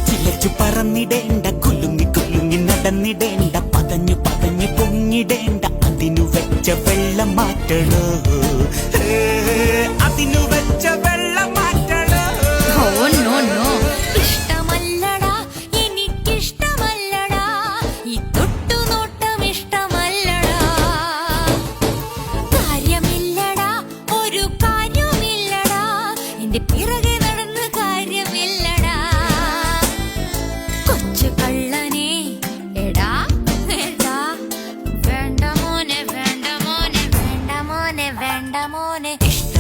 ചിലച്ചു പറന്നിടേണ്ട, കുലുങ്ങി കുലുങ്ങി നടന്നിടേണ്ട, പതഞ്ഞു പതഞ്ഞു പൊങ്ങിടേണ്ട, അതിനു വെച്ച വെള്ളം മാറ്റണോ, അതിനു വെച്ച വെള്ളം മാറ്റണോ. ഇഷ്ടമല്ലടാ, എനിക്കിഷ്ടമല്ലടാ, ഈ തൊട്ടുനോട്ടം ഇഷ്ടമല്ലടാ. കാര്യമില്ലടാ, ഒരു കാര്യമില്ലടാ, എന്റെ പിറകെ നടന്ന് കാര്യമില്ലടാ. കൊച്ചു കള്ളനെ എടാ എടാ, വേണ്ട മോനെ വേണ്ട മോനെ വേണ്ട മോനെ വേണ്ട മോനെ.